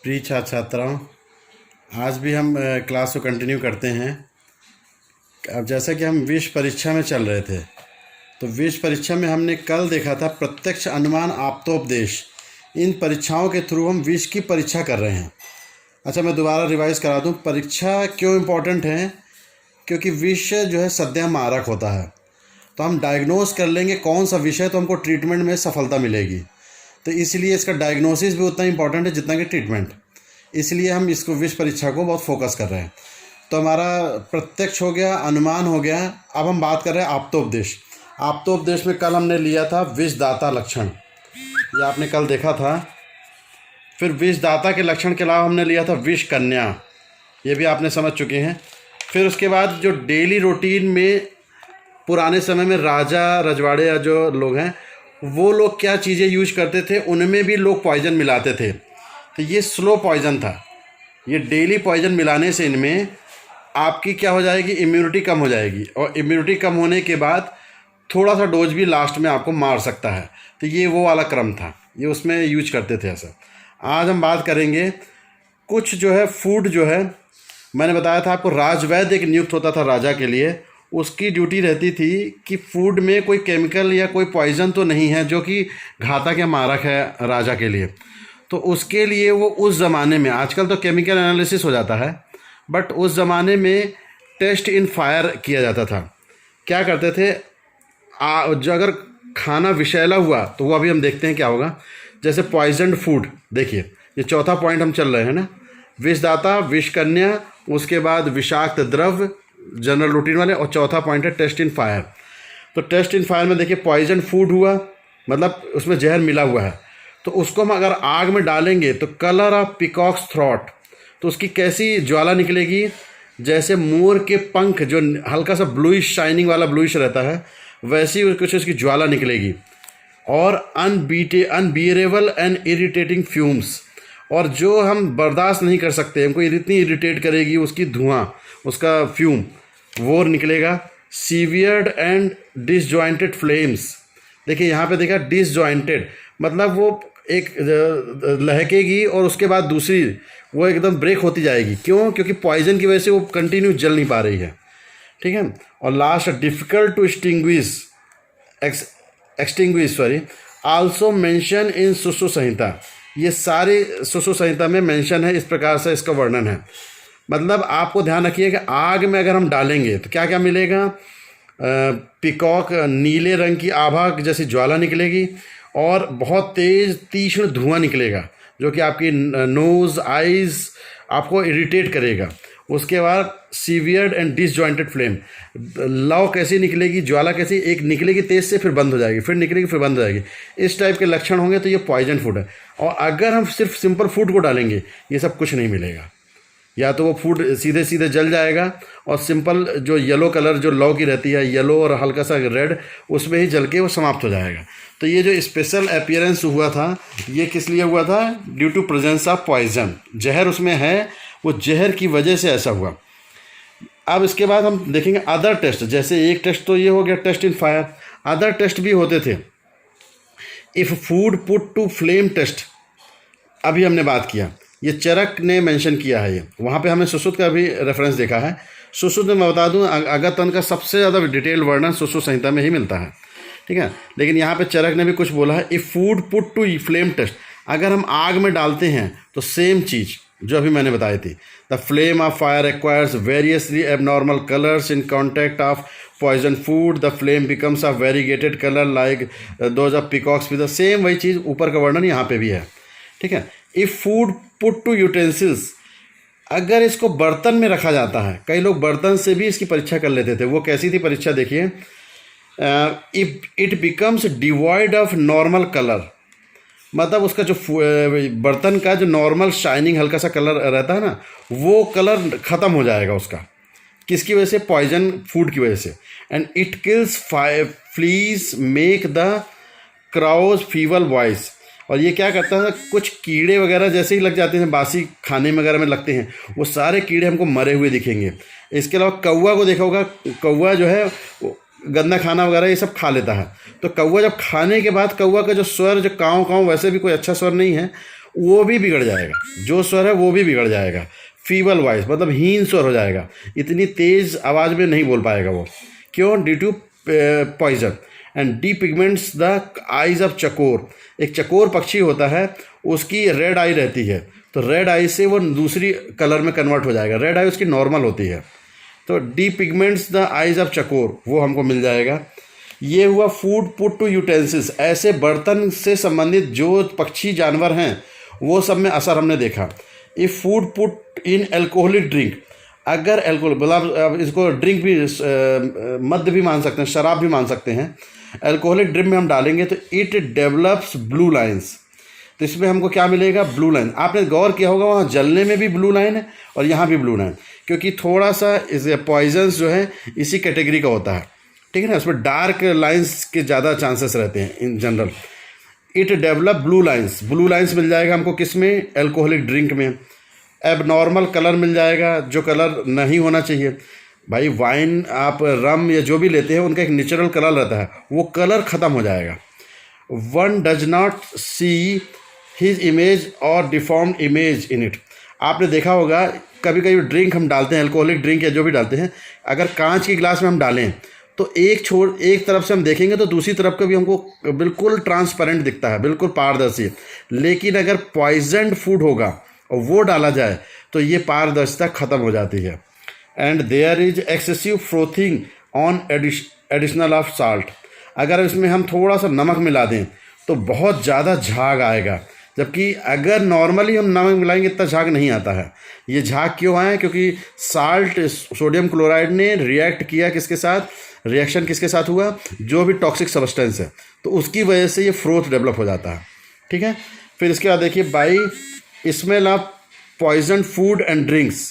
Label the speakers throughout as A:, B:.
A: प्रिय छात्र छात्राओं, आज भी हम क्लास को कंटिन्यू करते हैं। अब जैसा कि हम विष परीक्षा में चल रहे थे, तो विष परीक्षा में हमने कल देखा था प्रत्यक्ष, अनुमान, आप्तोपदेश। इन परीक्षाओं के थ्रू हम विष की परीक्षा कर रहे हैं। अच्छा, मैं दोबारा रिवाइज करा दूं, परीक्षा क्यों इम्पोर्टेंट है? क्योंकि विष जो है सद्य मारक होता है। तो हम डायग्नोस कर लेंगे कौन सा विष है, तो हमको ट्रीटमेंट में सफलता मिलेगी। तो इसलिए इसका डायग्नोसिस भी उतना इंपॉर्टेंट है जितना कि ट्रीटमेंट। इसलिए हम इसको विष परीक्षा को बहुत फोकस कर रहे हैं। तो हमारा प्रत्यक्ष हो गया, अनुमान हो गया। अब हम बात कर रहे हैं आप्तोपदेश। आप्तोपदेश में कल हमने लिया था विषदाता लक्षण, ये आपने कल देखा था। फिर विषदाता के लक्षण के अलावा हमने लिया था विष कन्या, ये भी आपने समझ चुके हैं। फिर उसके बाद जो डेली रूटीन में पुराने समय में राजा रजवाड़े या जो लोग हैं वो लोग क्या चीज़ें यूज करते थे, उनमें भी लोग पॉइजन मिलाते थे। तो ये स्लो पॉइजन था। ये डेली पॉइजन मिलाने से इनमें आपकी क्या हो जाएगी, इम्यूनिटी कम हो जाएगी, और इम्यूनिटी कम होने के बाद थोड़ा सा डोज भी लास्ट में आपको मार सकता है। तो ये वो वाला क्रम था, ये उसमें यूज करते थे ऐसा। आज हम बात करेंगे कुछ जो है फूड जो है, मैंने बताया था आपको राजवैद्य एक नियुक्त होता था राजा के लिए। उसकी ड्यूटी रहती थी कि फूड में कोई केमिकल या कोई पॉइज़न तो नहीं है जो कि घातक या मारक है राजा के लिए। तो उसके लिए वो उस ज़माने में, आजकल तो केमिकल एनालिसिस हो जाता है, बट उस ज़माने में टेस्ट इन फायर किया जाता था। क्या करते थे, जो अगर खाना विषैला हुआ तो वो अभी हम देखते हैं क्या होगा। जैसे पॉइजनड फूड, देखिए ये चौथा पॉइंट हम चल रहे हैं ना, विषदाता, विषकन्या, उसके बाद विषाक्त द्रव्य जनरल रूटीन वाले, और चौथा पॉइंट है टेस्ट इन फायर। तो टेस्ट इन फायर में देखिए पॉइजन फूड हुआ, मतलब उसमें जहर मिला हुआ है। तो उसको हम अगर आग में डालेंगे तो कलर ऑफ पिकॉक्स थ्रॉट, तो उसकी कैसी ज्वाला निकलेगी, जैसे मोर के पंख जो हल्का सा ब्लूइश शाइनिंग वाला ब्लूइश रहता है, वैसी कुछ उसकी ज्वाला निकलेगी। और अनबीरेबल एंड इरिटेटिंग फ्यूम्स, और जो हम बर्दाश्त नहीं कर सकते, हमको इतनी इरिटेट करेगी उसकी धुआं, उसका फ्यूम वो निकलेगा। सीवियर्ड एंड डिसजॉइंटेड फ्लेम्स, देखिए यहाँ पे देखा डिसजॉइंटेड, मतलब वो एक लहकेगी और उसके बाद दूसरी वो एकदम ब्रेक होती जाएगी। क्यों? क्योंकि पॉइजन की वजह से वो कंटिन्यू जल नहीं पा रही है। ठीक है। और last, difficult to extinguish also mention in Sushruta Samhita. ये सारे सुश्रु संहिता में मेंशन है, इस प्रकार से इसका वर्णन है। मतलब आपको ध्यान रखिए कि आग में अगर हम डालेंगे तो क्या क्या मिलेगा, पिकॉक नीले रंग की आभा जैसी ज्वाला निकलेगी, और बहुत तेज़ तीक्ष्ण धुआं निकलेगा जो कि आपकी नोज़, आइज़ आपको इरिटेट करेगा। उसके बाद सीवियर्ड एंड डिसजॉइंटेड फ्लेम, लौ कैसी निकलेगी, ज्वाला कैसी, एक निकलेगी तेज़ से फिर बंद हो जाएगी, फिर निकलेगी फिर बंद हो जाएगी। इस टाइप के लक्षण होंगे तो ये पॉइजन फूड है। और अगर हम सिर्फ सिंपल फूड को डालेंगे ये सब कुछ नहीं मिलेगा। या तो वो फूड सीधे सीधे जल जाएगा, और सिंपल जो येलो कलर जो लौ की रहती है, येलो और हल्का सा रेड, उसमें ही जल के वो समाप्त हो जाएगा। तो ये जो स्पेशल अपीयरेंस हुआ था, ये किस लिए हुआ था? Due to presence of poison, जहर उसमें है, वो जहर की वजह से ऐसा हुआ। अब इसके बाद हम देखेंगे अदर टेस्ट। जैसे एक टेस्ट तो ये हो गया test in fire, other test भी होते थे। If food put to flame test, अभी हमने बात किया, ये चरक ने मेंशन किया है। ये वहाँ पे हमने सुश्रुत का भी रेफरेंस देखा है। सुश्रुत में मैं बता दूँ, अगतन का सबसे ज़्यादा डिटेल वर्णन सुश्रुत संहिता में ही मिलता है। ठीक है। लेकिन यहाँ पे चरक ने भी कुछ बोला है, if food put to flame test, अगर हम आग में डालते हैं तो सेम चीज़ जो अभी मैंने बताई थी, the flame of fire acquires variously abnormal colours in contact of poison food, the flame becomes of variegated colour like those of peacocks with the same, वही चीज़ ऊपर का वर्णन यहाँ पे भी है। ठीक है। If food put to utensils, अगर इसको बर्तन में रखा जाता है, कई लोग बर्तन से भी इसकी परीक्षा कर लेते थे। वो कैसी थी परीक्षा, देखिए, if it becomes devoid of normal colour, मतलब उसका जो बर्तन का जो नॉर्मल शाइनिंग हल्का सा कलर रहता है ना, वो कलर ख़त्म हो जाएगा उसका। किसकी वजह से? पॉइजन फूड की वजह से। And it kills fleas make the crows feeble voice, और ये क्या करता है, कुछ कीड़े वगैरह जैसे ही लग जाते हैं, बासी खाने वगैरह में लगते हैं, वो सारे कीड़े हमको मरे हुए दिखेंगे। इसके अलावा कौवा को देखा होगा, कौवा जो है गंदा खाना वगैरह ये सब खा लेता है। तो कौवा जब खाने के बाद, कौवा का जो स्वर, जो काँव काँव, वैसे भी कोई अच्छा स्वर नहीं है, वो भी बिगड़ जाएगा, जो स्वर है वो भी बिगड़ जाएगा। फीबल वॉइस मतलब हीन स्वर हो जाएगा, इतनी तेज़ आवाज़ में नहीं बोल पाएगा वो। क्यों? Due to poison. And the pigments the eyes of chakor. एक चकोर पक्षी होता है, उसकी रेड आई रहती है, तो रेड आई से वो दूसरी कलर में कन्वर्ट हो जाएगा। रेड आई उसकी नॉर्मल होती है, तो D pigments the eyes of चकोर वो हमको मिल जाएगा। ये हुआ फूड पुट टू यूटेंसिल्स, ऐसे बर्तन से संबंधित जो पक्षी जानवर हैं वो सब में असर हमने देखा। If food put in alcoholic drink, अगर एल्कोहल मतलब अब इसको ड्रिंक भी मद्य भी मान सकते हैं, शराब भी मान सकते हैं, एल्कोहलिक ड्रिंक में हम डालेंगे तो इट डेवलप्स ब्लू लाइन्स। तो इसमें हमको क्या मिलेगा? Blue line. आपने गौर किया होगा वहाँ जलने में भी ब्लू लाइन है और यहाँ भी ब्लू लाइन, क्योंकि थोड़ा सा इस पॉइजन्स जो है इसी कैटेगरी का होता है, ठीक है ना। उसमें डार्क लाइंस के ज़्यादा चांसेस रहते हैं in general. It develop blue lines, blue lines मिल जाएगा हमको किस में? एल्कोहलिक ड्रिंक में। एबनॉर्मल कलर मिल जाएगा, जो कलर नहीं होना चाहिए। भाई वाइन आप रम या जो भी लेते हैं उनका एक नेचुरल कलर रहता है, वो कलर ख़त्म हो जाएगा। One does not see his image और डिफॉर्म्ड इमेज इन इट। आपने देखा होगा कभी कभी ड्रिंक हम डालते हैं, अल्कोहलिक ड्रिंक या जो भी डालते हैं, अगर कांच की गिलास में हम डालें तो एक तरफ से हम देखेंगे तो दूसरी तरफ का भी हमको बिल्कुल ट्रांसपेरेंट दिखता है, बिल्कुल पारदर्शी। लेकिन अगर पॉइजन्ड फूड होगा और वो डाला जाए तो ये पारदर्शिता ख़त्म हो जाती है। And there is excessive frothing on additional of salt. अगर इसमें हम थोड़ा सा नमक मिला दें तो बहुत ज़्यादा झाग आएगा, जबकि अगर नॉर्मली हम नमक मिलाएंगे इतना झाग नहीं आता है। ये झाग क्यों आया? क्योंकि साल्ट, सोडियम क्लोराइड ने रिएक्ट किया किसके साथ? रिएक्शन किसके साथ हुआ? जो भी टॉक्सिक सब्सटेंस है, तो उसकी वजह से ये फ्रोथ डेवलप हो जाता है, ठीक है। फिर इसके बाद देखिए by smell of poison food and drinks.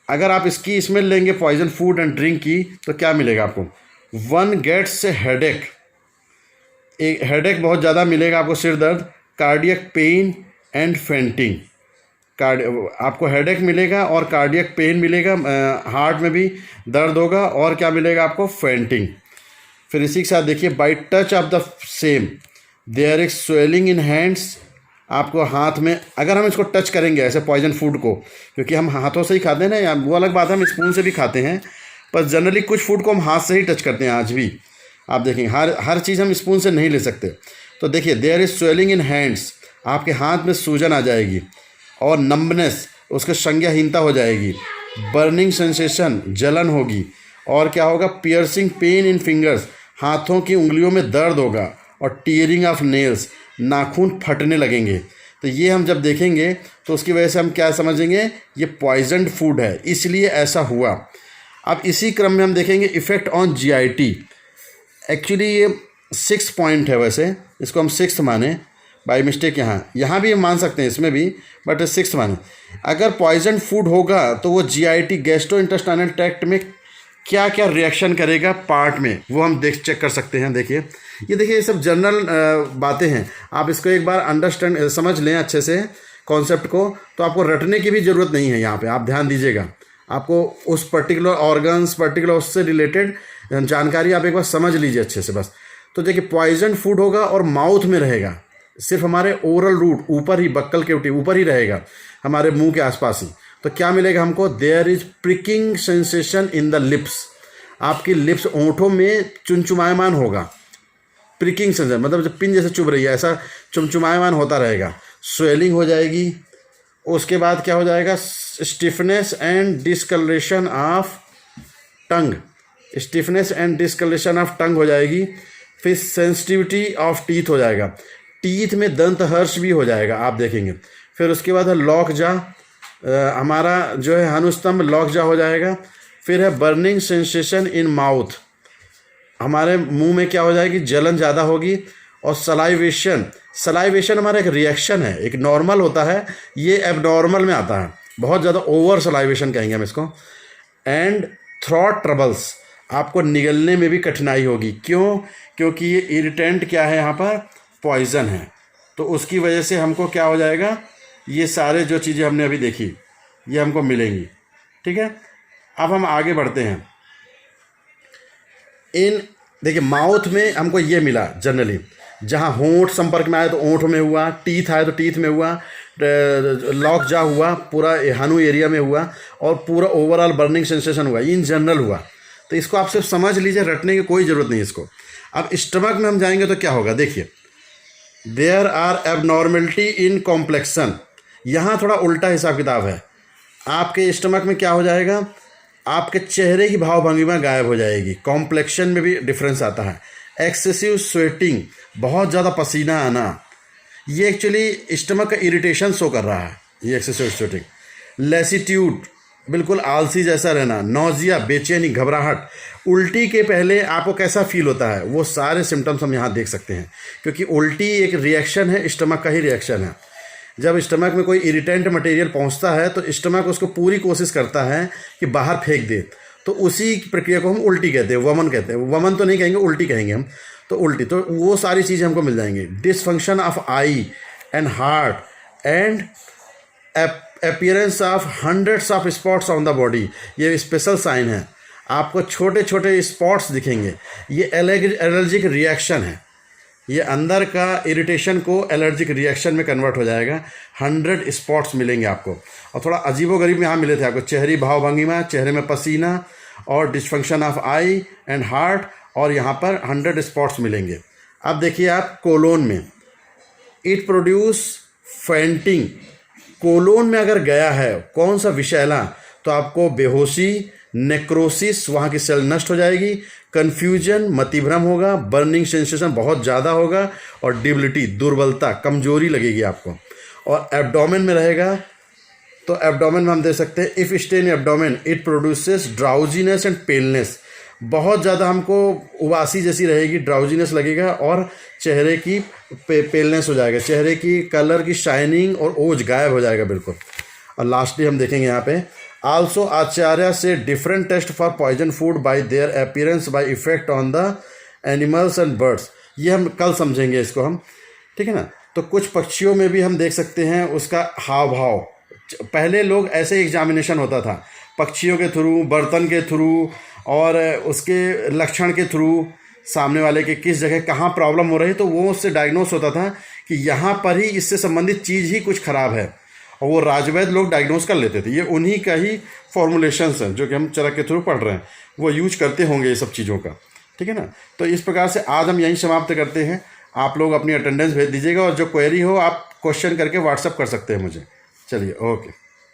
A: अगर आप इसकी स्मेल लेंगे पॉइजन फूड एंड ड्रिंक की तो क्या मिलेगा आपको? वन गेट्स ए हेडेक, एक हेडेक बहुत ज़्यादा मिलेगा आपको, सिर दर्द, कार्डियक पेन एंड फेंटिंग। आपको हेडेक मिलेगा और कार्डियक पेन मिलेगा, हार्ट में भी दर्द होगा, और क्या मिलेगा आपको? फेंटिंग। फिर इसी के साथ देखिए by touch of the same there is swelling in hands. आपको हाथ में अगर हम इसको टच करेंगे ऐसे पॉइजन फूड को, क्योंकि हम हाथों से ही खाते हैं ना, या वो अलग बात है हम स्पून से भी खाते हैं, पर जनरली कुछ फूड को हम हाथ से ही टच करते हैं आज भी। आप देखेंगे हर चीज़ हम स्पून से नहीं ले सकते। तो देखिए there is swelling in hands, आपके हाथ में सूजन आ जाएगी, और नम्बनेस, उसका संज्ञाहीनता हो जाएगी, बर्निंग सेंसेशन, जलन होगी, और क्या होगा? पियर्सिंग पेन इन फिंगर्स, हाथों की उंगलियों में दर्द होगा, और टीयरिंग ऑफ नेल्स, नाखून फटने लगेंगे। तो ये हम जब देखेंगे तो उसकी वजह से हम क्या समझेंगे? ये पॉइजन्ड फूड है, इसलिए ऐसा हुआ। अब इसी क्रम में हम देखेंगे इफ़ेक्ट ऑन जीआईटी। एक्चुअली ये 6 पॉइंट है, वैसे इसको हम 6 माने बाई मिस्टेक, यहाँ भी हम मान सकते हैं इसमें भी, बट 6 माने। अगर पॉइजन फूड होगा तो वो जीआईटी, गैस्ट्रो इंटेस्टाइनल ट्रैक्ट में क्या क्या रिएक्शन करेगा पार्ट में, वो हम चेक कर सकते हैं। देखिए ये सब जनरल बातें हैं, आप इसको एक बार समझ लें अच्छे से कॉन्सेप्ट को, तो आपको रटने की भी ज़रूरत नहीं है। यहाँ पे आप ध्यान दीजिएगा, आपको उस पर्टिकुलर ऑर्गन्स, पर्टिकुलर उससे रिलेटेड जानकारी आप एक बार समझ लीजिए अच्छे से बस। तो देखिए पॉइजन फूड होगा और माउथ में रहेगा, सिर्फ हमारे ओरल रूट ऊपर ही, बक्कल के ऊपर ही रहेगा, हमारे मुंह के आसपास ही। तो क्या मिलेगा हमको? There is pricking sensation in the lips, आपकी लिप्स, ओंठों में चुनचुमायमान होगा। प्रिकिंग सेंसेशन मतलब जब पिन जैसे चुभ रही है, ऐसा चुमचुमायमान होता रहेगा। स्वेलिंग हो जाएगी, उसके बाद क्या हो जाएगा? Stiffness and discolouration of tongue, stiffness and discolouration of tongue हो जाएगी। फिर सेंसिटिविटी ऑफ टीथ हो जाएगा, टीथ में दंत हर्ष भी हो जाएगा, आप देखेंगे। फिर उसके बाद है लॉक जा, हमारा जो है हनुस्तंभ लॉक जा हो जाएगा। फिर है बर्निंग सेंसेशन इन माउथ, हमारे मुंह में क्या हो जाएगी? जलन ज़्यादा होगी। और सलाइवेशन, सलाइवेशन हमारा एक रिएक्शन है, एक नॉर्मल होता है, ये एबनॉर्मल में आता है, बहुत ज़्यादा ओवर सलाइवेशन कहेंगे हम इसको। एंड थ्रॉट ट्रबल्स, आपको निगलने में भी कठिनाई होगी। क्यों? क्योंकि ये इरिटेंट क्या है यहाँ पर? पॉइजन है। तो उसकी वजह से हमको क्या हो जाएगा? ये सारे जो चीज़ें हमने अभी देखी ये हमको मिलेंगी, ठीक है। अब हम आगे बढ़ते हैं। देखिए माउथ में हमको ये मिला जनरली, जहाँ होंठ संपर्क में आया तो ओंठ में हुआ, टीथ आया तो टीथ में हुआ, लॉक जा हुआ, पूरा हानु एरिया में हुआ, और पूरा ओवरऑल बर्निंग सेंसेशन हुआ, इन जनरल हुआ। तो इसको आप सिर्फ समझ लीजिए, रटने की कोई ज़रूरत नहीं इसको। अब स्टमक में हम जाएंगे तो क्या होगा, देखिए, there are abnormality in complexion. यहाँ थोड़ा उल्टा हिसाब किताब है। आपके स्टमक में क्या हो जाएगा, आपके चेहरे की भाव भंगिमा गायब हो जाएगी, कॉम्प्लेक्शन में भी डिफरेंस आता है। एक्सेसिव स्वेटिंग, बहुत ज़्यादा पसीना आना, ये एक्चुअली स्टमक का इरिटेशन शो कर रहा है, ये एक्सेसिव स्वेटिंग। लेसीट्यूड, बिल्कुल आलसी जैसा रहना। नौजिया, बेचैनी, घबराहट। उल्टी के पहले आपको कैसा फील होता है, वो सारे सिम्टम्स हम यहाँ देख सकते हैं, क्योंकि उल्टी एक रिएक्शन है, स्टमक का ही रिएक्शन है। जब स्टमक में कोई इरिटेंट मटेरियल पहुँचता है तो स्टमक उसको पूरी कोशिश करता है कि बाहर फेंक दे, तो उसी प्रक्रिया को हम उल्टी कहते हैं, वमन कहते हैं। वमन तो नहीं कहेंगे, उल्टी कहेंगे हम। तो उल्टी, तो वो सारी चीज़ें हमको मिल जाएंगी। Dysfunction of I and heart and appearance of hundreds of spots on the body, ये स्पेशल साइन है। आपको छोटे छोटे स्पॉट्स दिखेंगे, ये एलर्जिक रिएक्शन है। ये अंदर का इरिटेशन को एलर्जिक रिएक्शन में कन्वर्ट हो जाएगा। 100 स्पॉट्स मिलेंगे आपको। और थोड़ा अजीबोगरीब यहाँ मिले थे आपको, चेहरी भाव भंगिमा, चेहरे में पसीना, और dysfunction of I and heart, और यहाँ पर 100 स्पॉट्स मिलेंगे। अब देखिए आप कोलोन में, इट प्रोड्यूस फेंटिंग। कोलोन में अगर गया है कौन सा विषैला, तो आपको बेहोशी, नेक्रोसिस, वहाँ की सेल नष्ट हो जाएगी, कन्फ्यूजन, मतिभ्रम होगा, बर्निंग सेंसेशन बहुत ज़्यादा होगा, और डिबिलिटी, दुर्बलता, कमजोरी लगेगी आपको। और एब्डोमेन में रहेगा तो एब्डोमेन में हम दे सकते हैं, if stay in abdomen it produces drowsiness and paleness. बहुत ज़्यादा हमको उबासी जैसी रहेगी, ड्राउजीनेस लगेगा, और चेहरे की पेलनेस हो जाएगा, चेहरे की कलर की शाइनिंग और ओज गायब हो जाएगा बिल्कुल। और लास्टली हम देखेंगे यहाँ पे, आल्सो आचार्य से different test for poison food by their appearance by effect on the animals and birds. ये हम कल समझेंगे इसको हम, ठीक है ना। तो कुछ पक्षियों में भी हम देख सकते हैं उसका हाव भाव। पहले लोग ऐसे एग्जामिनेशन होता था, पक्षियों के थ्रू, बर्तन के थ्रू, और उसके लक्षण के थ्रू, सामने वाले के किस जगह कहाँ प्रॉब्लम हो रही, तो वो उससे डायग्नोस होता था कि यहाँ पर ही इससे संबंधित चीज़ ही कुछ खराब है, और वो राजवैद्य लोग डायग्नोस कर लेते थे। ये उन्हीं का ही फॉर्मुलेशंस हैं जो कि हम चरक के थ्रू पढ़ रहे हैं, वो यूज करते होंगे ये सब चीज़ों का, ठीक है ना। तो इस प्रकार से आज हम यहीं समाप्त करते हैं। आप लोग अपनी अटेंडेंस भेज दीजिएगा, और जो क्वेरी हो आप क्वेश्चन करके व्हाट्सअप कर सकते हैं मुझे। चलिए, ओके।